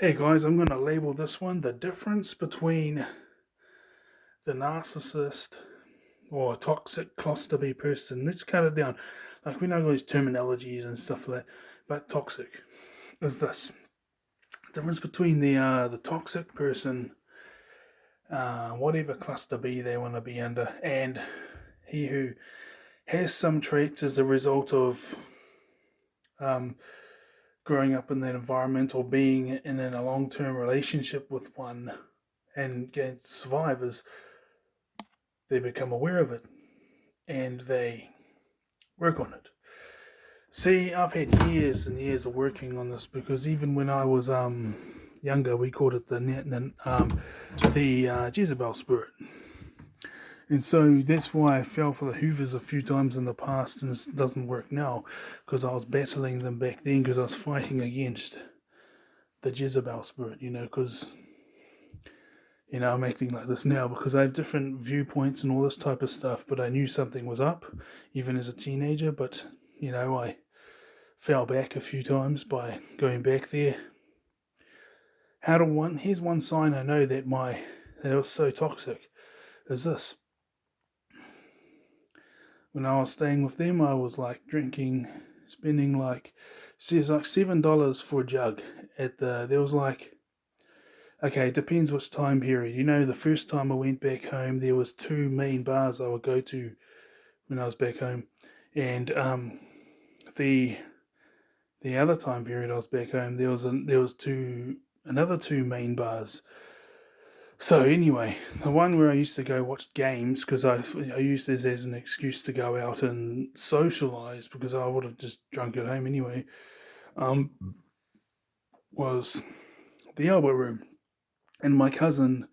Hey guys, I'm going to label this one the difference between the narcissist or toxic cluster B person. Let's cut it down. Like we know all these terminologies and stuff like that, but toxic is this difference between the toxic person, whatever cluster B they want to be under, and he who has some traits as a result of um, growing up in that environment or being in a long-term relationship with one and can survive is they become aware of it and they work on it. See, I've had years and years of working on this because even when I was younger, we called it the Jezebel spirit, and so that's why I fell for the Hoovers a few times in the past, and it doesn't work now because I was battling them back then because I was fighting against the Jezebel spirit, because I'm acting like this now because I have different viewpoints and all this type of stuff, but I knew something was up even as a teenager, but I fell back a few times by going back there. Here's one sign I know that it was so toxic is this. When I was staying with them, I was like spending like $7 for a jug there was like, okay, it depends which time period. The first time I went back home, there was two main bars I would go to when I was back home, and the the other time period I was back home, there was another two main bars. So anyway, the one where I used to go watch games because I used this as an excuse to go out and socialize because I would have just drunk at home anyway. Was the elbow room, and my cousin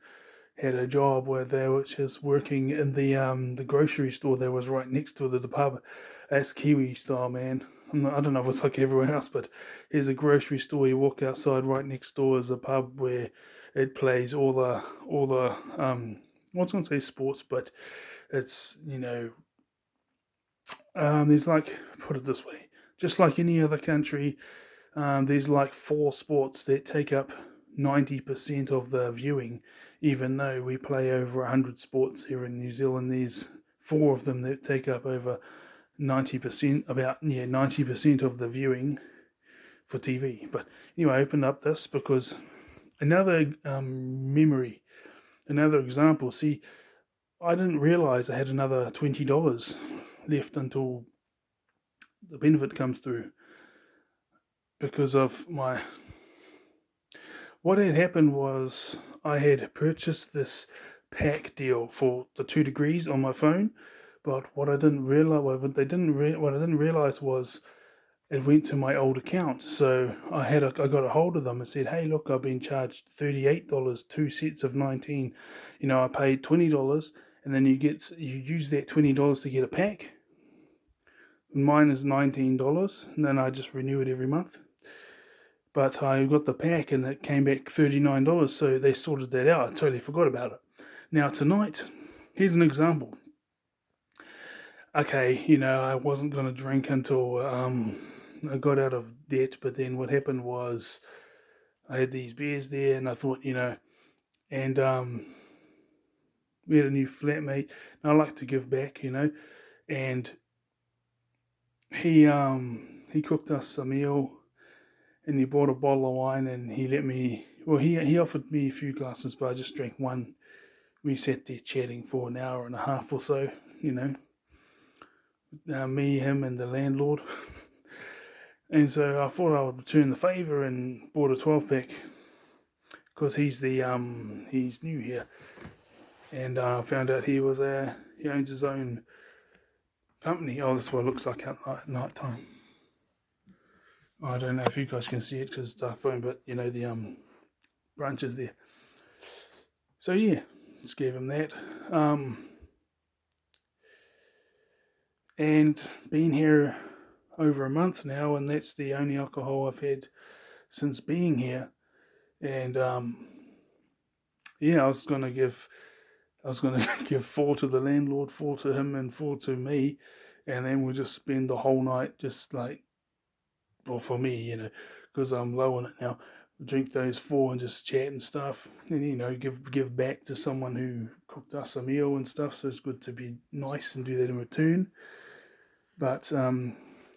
had a job where they were just working in the grocery store that was right next to the pub. That's Kiwi style, man. I don't know if it's like everywhere else, but here's a grocery store. You walk outside, right next door is a pub where it plays all the I was gonna say sports, but it's there's like, put it this way, just like any other country, there's like four sports that take up 90% of the viewing, even though we play over 100 sports here in New Zealand. There's four of them that take up over 90%, about 90% of the viewing for TV. But anyway, I opened up this because another another example. See, I didn't realize I had another $20 left until the benefit comes through because of my. What had happened was I had purchased this pack deal for the 2 degrees on my phone, but what I didn't realize, what I didn't realize was it went to my old account. So I got a hold of them and said, "Hey, look, I've been charged $38, two sets of 19. I paid $20, and then you use that $20 to get a pack. Mine is $19, and then I just renew it every month." But I got the pack and it came back $39, so they sorted that out. I totally forgot about it. Now, tonight, here's an example. Okay, I wasn't going to drink until I got out of debt, but then what happened was I had these beers there and I thought, and we had a new flatmate, and I like to give back, and he cooked us a meal and he bought a bottle of wine and he let me. Well, he offered me a few glasses, but I just drank one. We sat there chatting for an hour and a half or so. Me, him, and the landlord. And so I thought I would return the favour and bought a 12 pack because he's new here, and I found out he owns his own company. Oh, that's what it looks like at night time. I don't know if you guys can see it because it's dark phone, but the branches there. So yeah, just gave him that. And been here over a month now, and that's the only alcohol I've had since being here. And I was gonna give give four to the landlord, four to him, and four to me, and then we'll just spend the whole night just like, well, for me, because I'm low on it now. drink those 4 and just chat and stuff, and give back to someone who cooked us a meal and stuff. So it's good to be nice and do that in return. But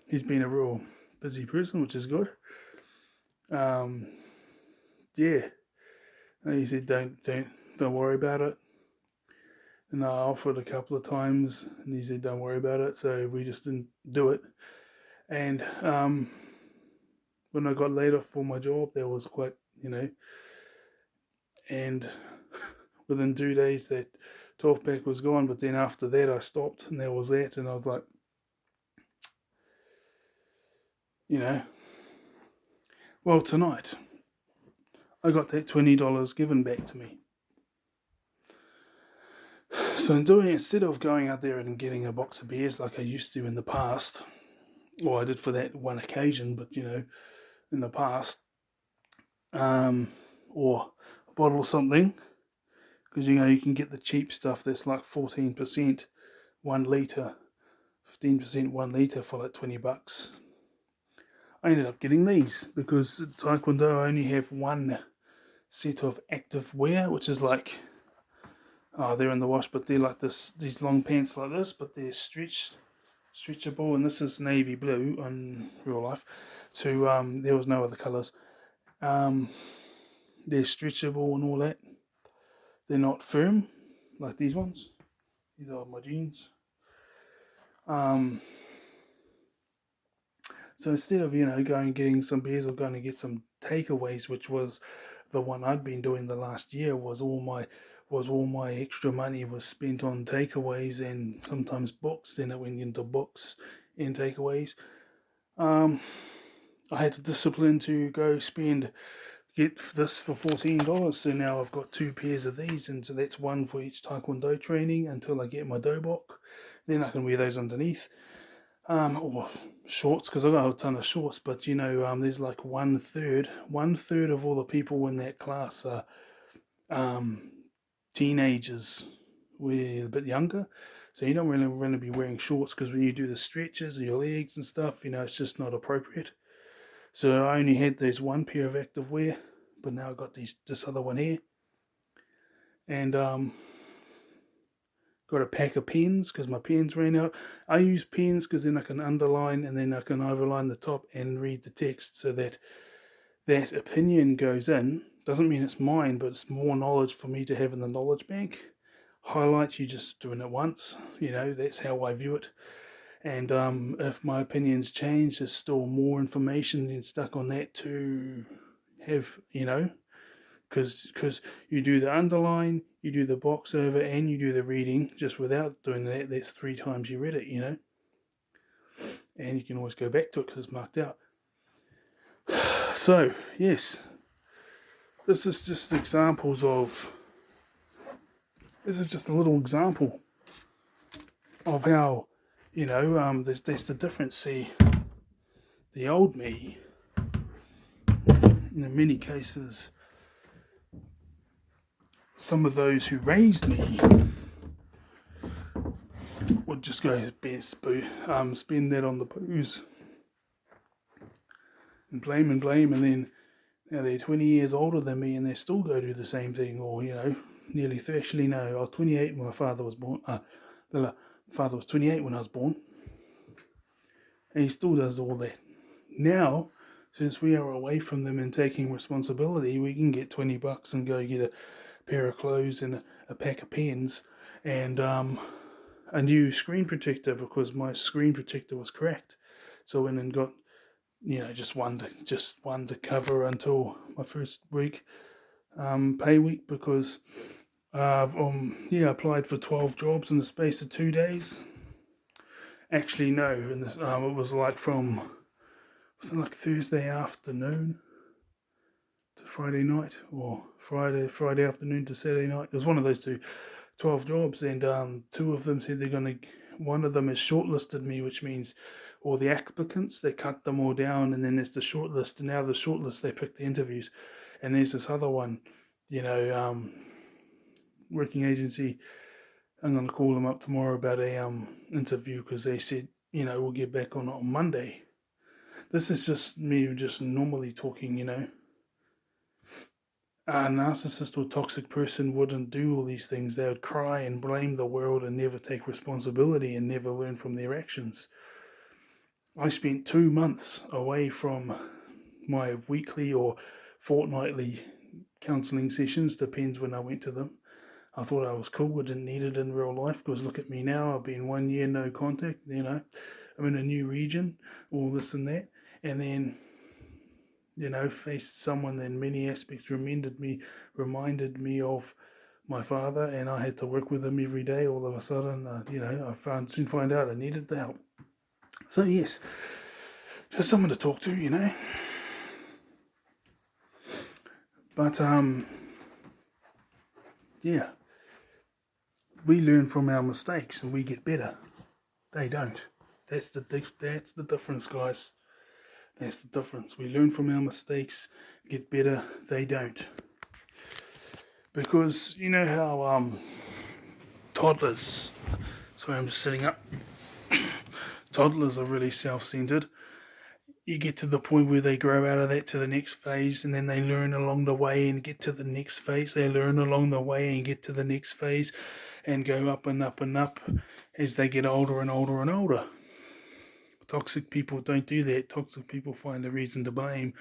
he's been a real busy person, which is good. Um, yeah, and he said don't worry about it. And I offered a couple of times, and he said don't worry about it. So we just didn't do it. And when I got laid off for my job, there was quite, and within 2 days that 12 pack was gone. But then after that, I stopped, and there was that, and I was like, well, tonight I got that $20 given back to me. So instead of going out there and getting a box of beers like I used to in the past, or I did for that one occasion, but in the past, or a bottle of something, because you can get the cheap stuff that's like 14% 1 litre, 15% 1 litre for like $20. I ended up getting these because at Taekwondo I only have one set of active wear, which is like, they're in the wash, but they're like these long pants like this, but they're stretchable, and this is navy blue in real life. So there was no other colours. They're stretchable and all that. They're not firm like these ones. These are my jeans. So instead of going and getting some beers or going to get some takeaways, which was the one I'd been doing the last year, was all my extra money was spent on takeaways and sometimes books. Then it went into books and takeaways. I had the discipline to go get this for $14. So now I've got 2 pairs of these, and so that's one for each Taekwondo training until I get my dobok. Then I can wear those underneath. Or shorts, because I've got a ton of shorts, but there's like one third of all the people in that class are teenagers. We're a bit younger, so you don't really want to be wearing shorts, because when you do the stretches of your legs and stuff, it's just not appropriate. So I only had this one pair of active wear, but now I've got this other one here, and got a pack of pens because my pens ran out. I use pens because then I can underline and then I can overline the top and read the text, so that that opinion goes in. Doesn't mean it's mine, but it's more knowledge for me to have in the knowledge bank. Highlights, you just doing it once. That's how I view it. And if my opinions change, there's still more information than stuck on that to have, because you do the underline, you do the box over, and you do the reading. Just without doing that, that's 3 times you read it, and you can always go back to it because it's marked out. So yes, this is just a little example of how there's the difference. See, the old me, in many cases, some of those who raised me would just go spend that on the booze and blame, and then now they're 20 years older than me and they still go do the same thing, or nearly 30. Actually, no, I was 28 when my father was born. My father was 28 when I was born, and he still does all that. Now, since we are away from them and taking responsibility, we can get $20 and go get a pair of clothes and a pack of pens and a new screen protector, because my screen protector was cracked. So I went and got just one to cover until my first week, pay week, because I've applied for 12 jobs in the space of 2 days. Actually, no, and it was like Thursday afternoon to Friday night, or Friday afternoon to Saturday night. It was one of those 12 jobs, and 2 of them said one of them has shortlisted me, which means all the applicants, they cut them all down, and then there's the shortlist, and now the shortlist, they pick the interviews. And there's this other one, working agency. I'm going to call them up tomorrow about a interview, because they said, we'll get back on it on Monday. This is just me just normally talking, a narcissist or toxic person wouldn't do all these things. They would cry and blame the world and never take responsibility and never learn from their actions. I spent 2 months away from my weekly or fortnightly counselling sessions, depends when I went to them. I thought I was cool, I didn't need it in real life, because look at me now, I've been 1 year no contact, I'm in a new region, all this and that, and then, faced someone that in many aspects reminded me of my father, and I had to work with him every day. All of a sudden, I soon find out I needed the help. So yes, just someone to talk to. But yeah, we learn from our mistakes and we get better. They don't. That's the difference, guys. That's the difference. We learn from our mistakes, get better. They don't. Because you know how toddlers. Sorry, I'm just sitting up. Toddlers are really self-centered. You get to the point where they grow out of that to the next phase, and then they learn along the way and get to the next phase. They learn along the way and get to the next phase and go up and up and up as they get older and older and older. Toxic people don't do that. Toxic people find a reason to blame.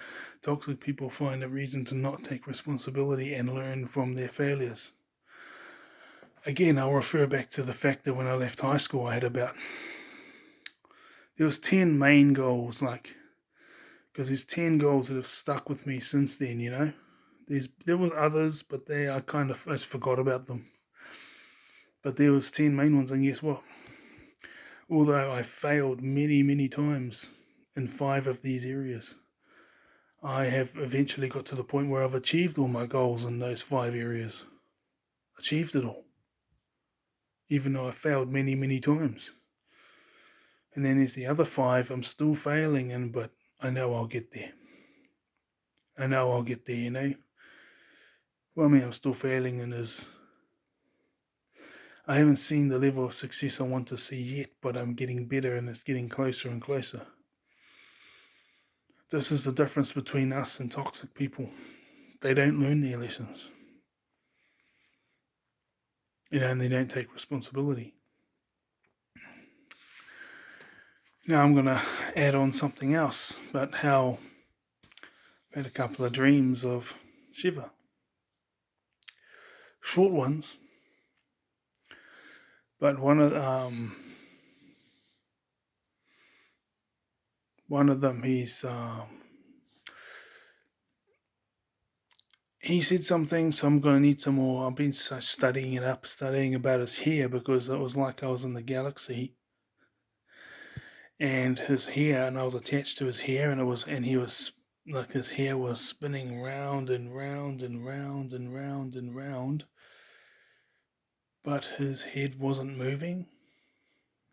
Toxic people find a reason to not take responsibility and learn from their failures. Again, I'll refer back to the fact that when I left high school, I had there was 10 main goals, because there's 10 goals that have stuck with me since then, There was others, but I just forgot about them. But there was 10 main ones, and guess what? Although I failed many, many times in 5 of these areas, I have eventually got to the point where I've achieved all my goals in those 5 areas. Achieved it all. Even though I failed many, many times. And then there's the other 5 I'm still failing in, but I know I'll get there. Well, I'm still failing in is I haven't seen the level of success I want to see yet, but I'm getting better and it's getting closer and closer. This is the difference between us and toxic people. They don't learn their lessons. And they don't take responsibility. Now I'm going to add on something else, but how I had a couple of dreams of Shiva. Short ones, but one of them, he said something, so I'm going to need some more. I've been studying about his hair, because it was like I was in the galaxy, and his hair, and I was attached to his hair, and he was like, his hair was spinning round and round and round and round and round, but his head wasn't moving,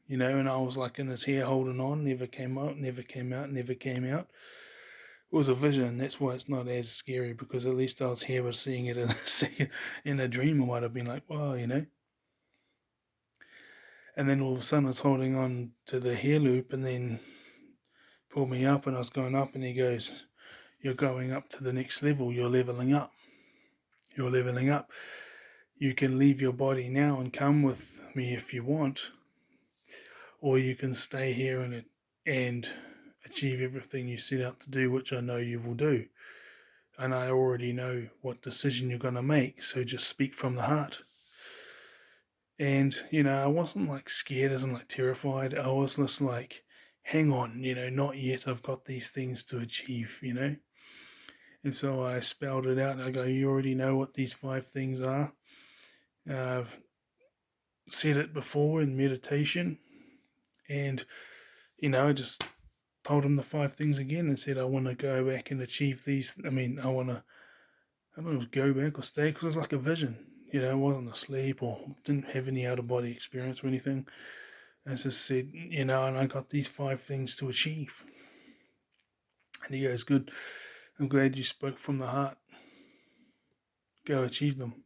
and I was like in his hair holding on, never came out, never came out, never came out. It was a vision. That's why it's not as scary, because at least I was here was seeing it in a dream. I might have been like, wow, And then all of a sudden I was holding on to the hair loop, and then pulled me up, and I was going up, and he goes, you're going up to the next level. You're leveling up. You're leveling up. You can leave your body now and come with me if you want, or you can stay here and achieve everything you set out to do, which I know you will do. And I already know what decision you're going to make, so just speak from the heart. And, I wasn't like scared, as in like terrified. I was just like, hang on, not yet. I've got these things to achieve, And so I spelled it out. I go, you already know what these 5 things are. I've said it before in meditation. And, I just told him the 5 things again and said, I want to go back and achieve these. I don't know, go back or stay, because it was like a vision. I wasn't asleep or didn't have any out-of-body experience or anything. I just said, and I got these 5 things to achieve. And he goes, good, I'm glad you spoke from the heart. Go achieve them.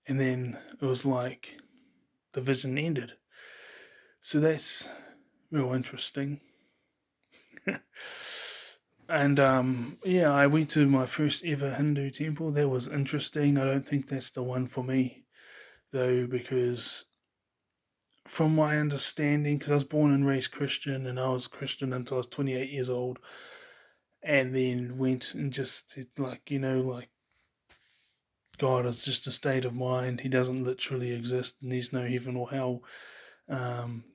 And then it was like the vision ended. So that's real interesting. And yeah, I went to my first ever Hindu temple. That was interesting. I don't think that's the one for me though, because from my understanding, because I was born and raised Christian, and I was Christian until I was 28 years old, and then went and just said, like, like God is just a state of mind. He doesn't literally exist, and there's no heaven or hell. Um,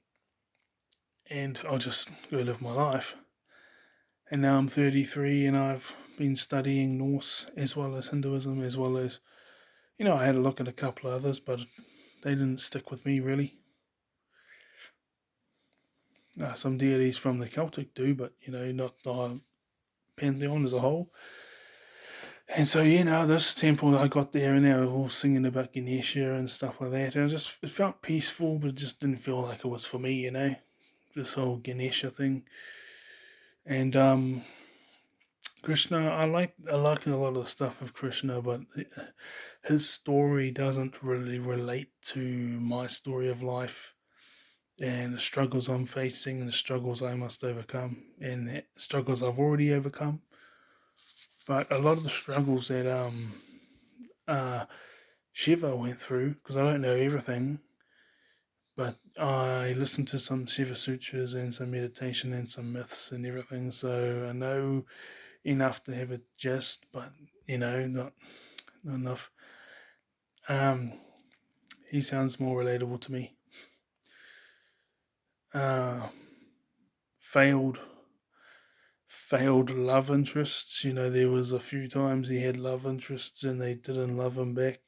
and I'll just go live my life. And now I'm 33, and I've been studying Norse as well as Hinduism, as well as, I had a look at a couple of others, but they didn't stick with me really. Some deities from the Celtic do, but not the pantheon as a whole. And so, this temple I got there, and they were all singing about Ganesha and stuff like that. And it felt peaceful, but it just didn't feel like it was for me. This whole Ganesha thing. And Krishna, I like a lot of the stuff of Krishna, but his story doesn't really relate to my story of life and the struggles I'm facing and the struggles I must overcome and the struggles I've already overcome. But a lot of the struggles that uh, Shiva went through, because I don't know everything, but I listened to some Shiva sutras and some meditation and some myths and everything, so I know enough to have a gist, but not enough. Um, he sounds more relatable to me. Uh, failed, failed love interests. There was a few times he had love interests and they didn't love him back.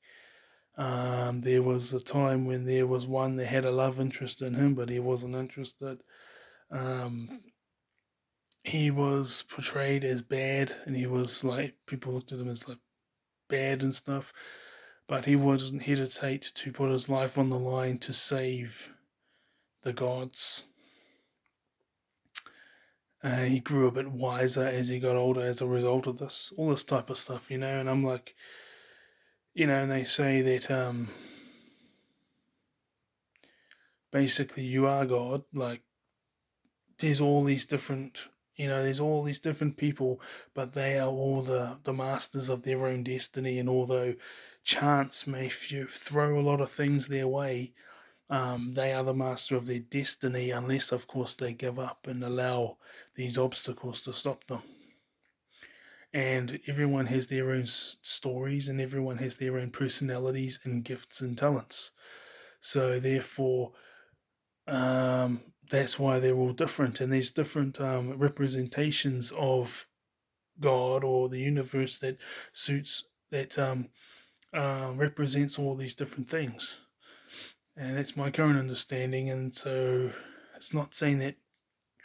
There was a time when there was one that had a love interest in him, but he wasn't interested. Um, he was portrayed as bad, and he was like, people looked at him as like bad and stuff, but he wouldn't hesitate to put his life on the line to save the gods. He grew a bit wiser as he got older as a result of this, all this type of stuff, and I'm like, and they say that basically you are God, like there's all these different there's all these different people, but they are all the masters of their own destiny. And although chance may throw a lot of things their way, they are the master of their destiny, unless of course they give up and allow these obstacles to stop them. And everyone has their own stories, and everyone has their own personalities and gifts and talents. So therefore, that's why they're all different, and there's different representations of God or the universe that suits that represents all these different things, and that's my current understanding. And so, it's not saying that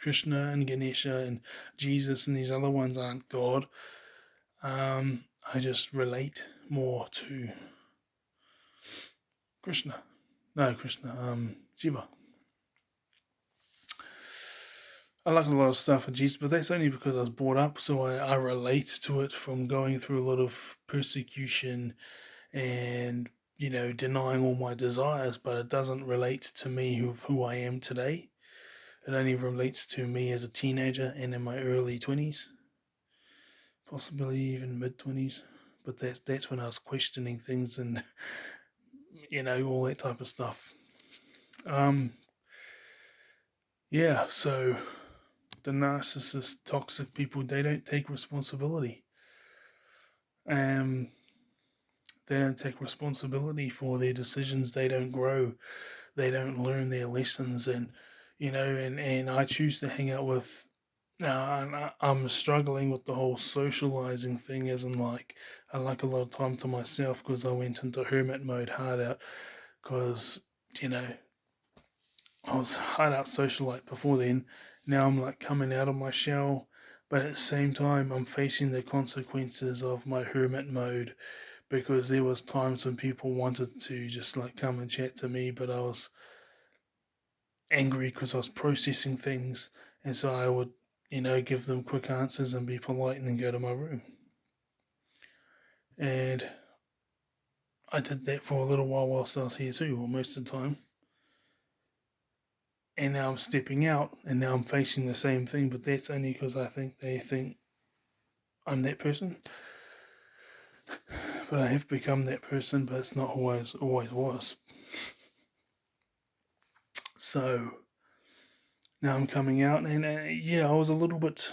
Krishna and Ganesha and Jesus and these other ones aren't God. I just relate more to Krishna. No, Krishna. Shiva. I like a lot of stuff with Jesus, but that's only because I was brought up, so I relate to it from going through a lot of persecution and, denying all my desires, but it doesn't relate to me who I am today. It only relates to me as a teenager and in my early 20s, possibly even mid 20s. But that's when I was questioning things and, all that type of stuff. Um, yeah, so the narcissist, toxic people, they don't take responsibility. Um, they don't take responsibility for their decisions. They don't grow. They don't learn their lessons, and and I choose to hang out with. I'm struggling with the whole socializing thing, as in like I like a lot of time to myself because I went into hermit mode hard out because you know I was hard out socialite before then. Now I'm like coming out of my shell, but at the same time I'm facing the consequences of my hermit mode because there was times when people wanted to just like come and chat to me, but I was angry because I was processing things, and so I would give them quick answers and be polite and then go to my room. And I did that for a little while whilst I was here too, or most of the time. And now I'm stepping out, and now I'm facing the same thing, but that's only because I think they think I'm that person, but I have become that person, but it's not always was. So now I'm coming out, and yeah, I was a little bit.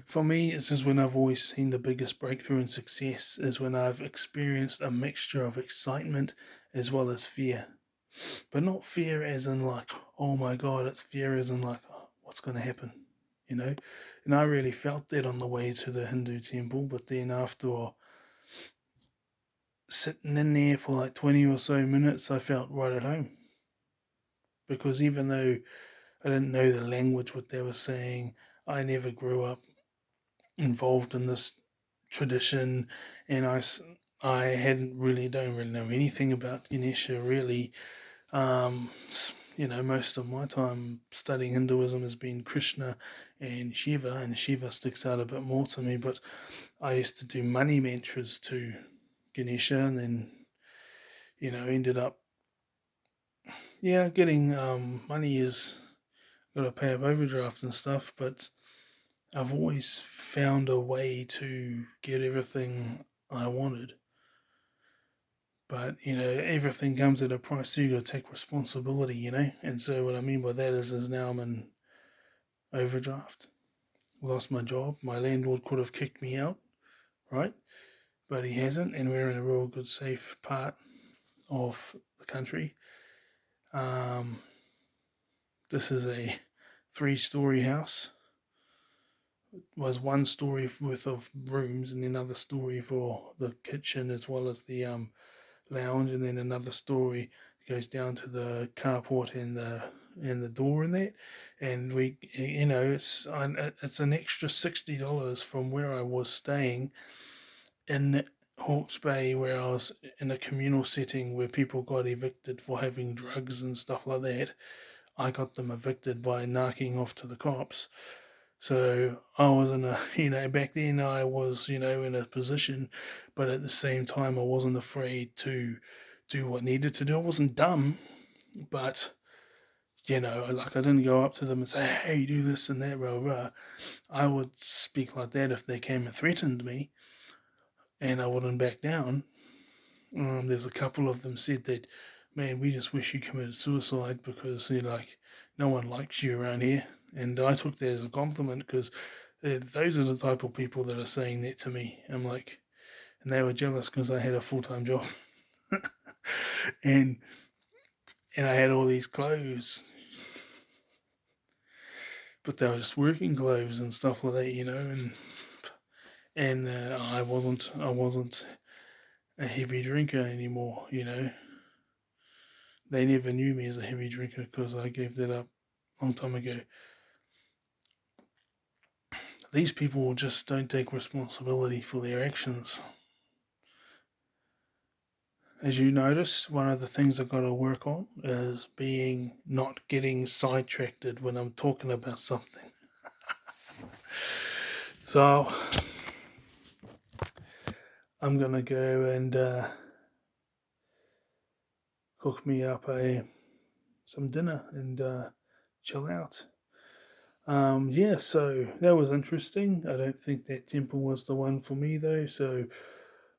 For me, it's just when I've always seen the biggest breakthrough in success is when I've experienced a mixture of excitement as well as fear. But not fear as in like, oh my god, it's fear as in like, oh, what's going to happen, you know? And I really felt that on the way to the Hindu temple, but then after sitting in there for like 20 or so minutes, I felt right at home. Because even though I didn't know the language, what they were saying, I never grew up involved in this tradition, and I don't really know anything about Ganesha really. Um, most of my time studying Hinduism has been Krishna and Shiva sticks out a bit more to me. But I used to do money mantras to Ganesha, and then ended up getting money is got to pay up overdraft and stuff, but I've always found a way to get everything I wanted. But, everything comes at a price too. You got to take responsibility. And so what I mean by that is now I'm in overdraft. Lost my job. My landlord could have kicked me out, right? But he hasn't, and we're in a real good, safe part of the country. This is a 3-story house. Was 1 story worth of rooms, and another story for the kitchen as well as the lounge, and then another story goes down to the carport and the door in that. And we, it's an extra $60 from where I was staying in Hawke's Bay, where I was in a communal setting where people got evicted for having drugs and stuff like that. I got them evicted by narking off to the cops. So I was in back then I was, in a position, but at the same time I wasn't afraid to do what needed to do. I wasn't dumb, but, like I didn't go up to them and say, hey, do this and that, blah, blah. I would speak like that if they came and threatened me, and I wouldn't back down. There's a couple of them said that, man, we just wish you committed suicide because no one likes you around here. And I took that as a compliment because those are the type of people that are saying that to me. I'm like, and they were jealous because I had a full-time job, and I had all these clothes, but they were just working clothes and stuff like that, and I wasn't a heavy drinker anymore. They never knew me as a heavy drinker because I gave that up a long time ago. These people just don't take responsibility for their actions. As you notice, one of the things I've got to work on is not getting sidetracked when I'm talking about something. So I'm going to go and cook me up some dinner and chill out. So that was interesting. I don't think that temple was the one for me though. So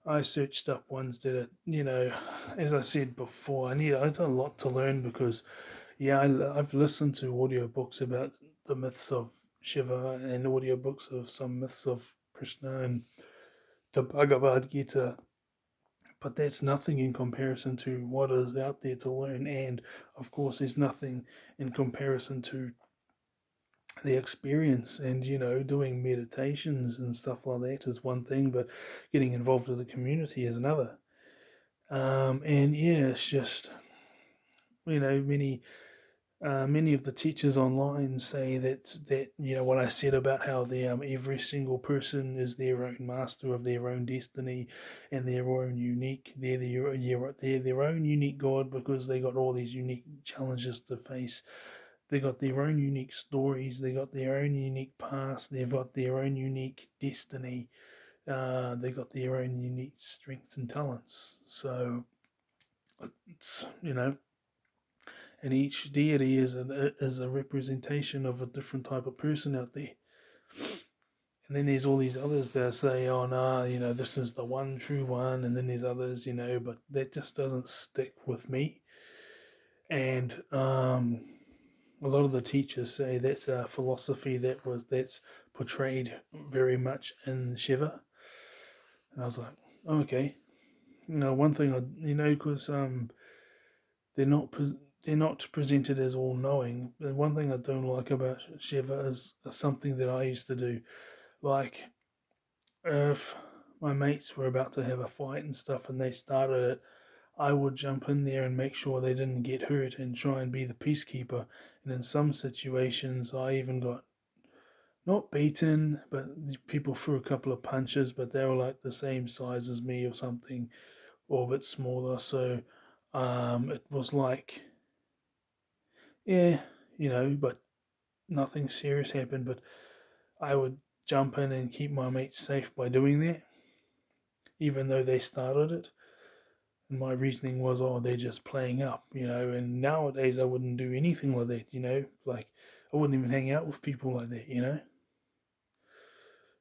I searched up ones that are, as I said before, I have a lot to learn because, I've listened to audiobooks about the myths of Shiva and audiobooks of some myths of Krishna and the Bhagavad Gita, but that's nothing in comparison to what is out there to learn. And of course, there's nothing in comparison to the experience. And doing meditations and stuff like that is one thing, but getting involved with the community is another. And yeah, it's just many of the teachers online say that what I said about how every single person is their own master of their own destiny and their own unique. They're their own unique God because they got all these unique challenges to face. They got their own unique stories. They got their own unique past. They've got their own unique destiny. They got their own unique strengths and talents. So it's and each deity is a representation of a different type of person out there. And then there's all these others that say, oh, no, this is the one true one. And then there's others, but that just doesn't stick with me. And a lot of the teachers say that's a philosophy that's portrayed very much in Shiva. And I was like, oh, okay. One thing because they're not presented as all knowing. And one thing I don't like about Shiva is something that I used to do, like if my mates were about to have a fight and stuff, and they started it, I would jump in there and make sure they didn't get hurt and try and be the peacekeeper. And in some situations, I even got not beaten, but people threw a couple of punches, but they were like the same size as me or something, or a bit smaller. So it was like, yeah, but nothing serious happened. But I would jump in and keep my mates safe by doing that, even though they started it. And my reasoning was, oh, they're just playing up, and nowadays I wouldn't do anything like that, like I wouldn't even hang out with people like that.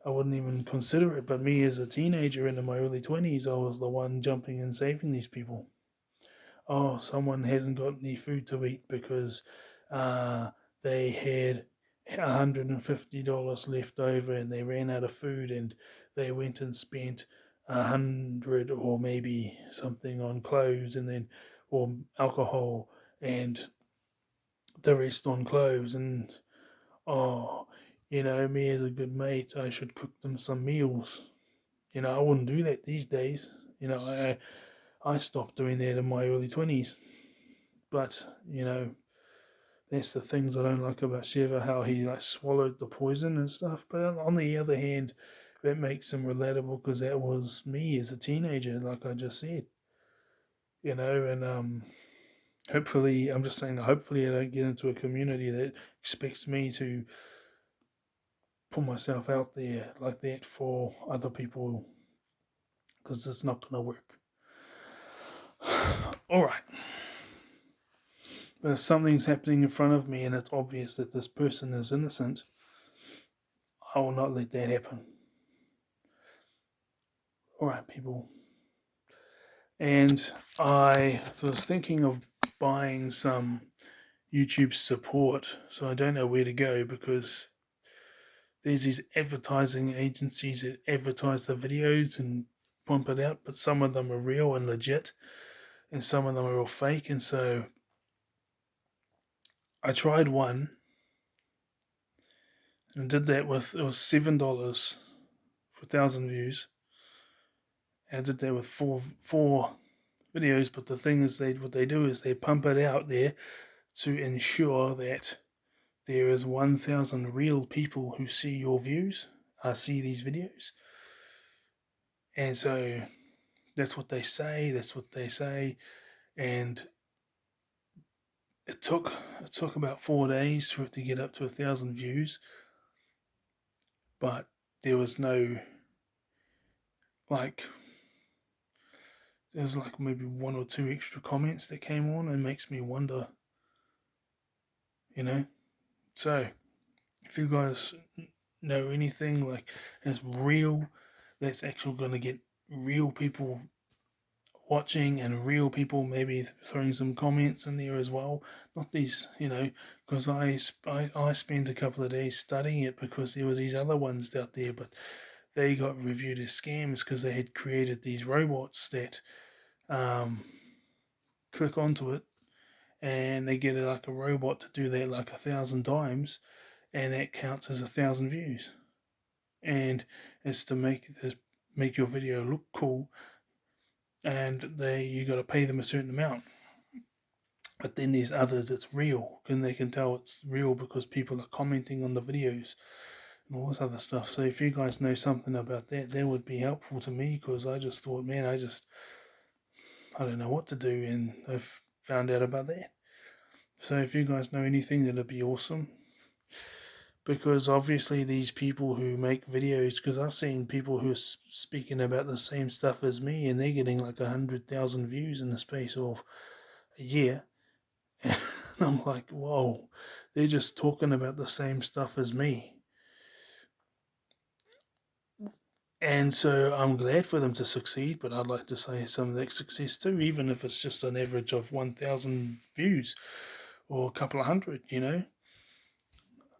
I wouldn't even consider it. But me as a teenager into my early 20s, I was the one jumping and saving these people. Oh, someone hasn't got any food to eat because they had $150 left over and they ran out of food, and they went and spent 100 or maybe something on clothes, and then or alcohol, and the rest on clothes. And oh, me as a good mate, I should cook them some meals. I wouldn't do that these days. I stopped doing that in my early 20s. But, that's the things I don't like about Shiva, how he like swallowed the poison and stuff. But on the other hand, that makes him relatable because that was me as a teenager, like I just said. And hopefully, I'm just saying that hopefully I don't get into a community that expects me to put myself out there like that for other people, because it's not going to work. All right. But if something's happening in front of me and it's obvious that this person is innocent, I will not let that happen. All right, people. And I was thinking of buying some YouTube support, so I don't know where to go, because there's these advertising agencies that advertise the videos and pump it out, but some of them are real and legit, and some of them are all fake. And so I tried one and did that with, it was $7 for 1,000 views. And I did that with four videos. But the thing is, what they do is they pump it out there to ensure that there is 1,000 real people who see your views, see these videos. And so that's what they say. And it took about 4 days for it to get up to 1,000 views. But there was no, like, there's like maybe one or two extra comments that came on, and makes me wonder, So if you guys know anything like that's real, that's actually going to get real people watching, and real people maybe throwing some comments in there as well, not these, because I spent a couple of days studying it, because there was these other ones out there, but they got reviewed as scams because they had created these robots that click onto it, and they get like a robot to do that like 1,000 times, and that counts as 1,000 views. And it's to make your video look cool, and you got to pay them a certain amount. But then there's others that's real, and they can tell it's real because people are commenting on the videos and all this other stuff. So if you guys know something about that, that would be helpful to me, because I just thought, man, I don't know what to do, and I've found out about that. So if you guys know anything, that'd be awesome. Because obviously these people who make videos, because I've seen people who are speaking about the same stuff as me, and they're getting like 100,000 views in the space of a year. And I'm like, whoa, they're just talking about the same stuff as me. And so I'm glad for them to succeed, but I'd like to say some of that success too, even if it's just an average of 1,000 views or a couple of hundred,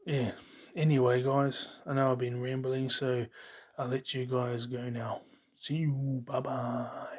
Yeah. Anyway, guys, I know I've been rambling, so I'll let you guys go now. See you. Bye bye.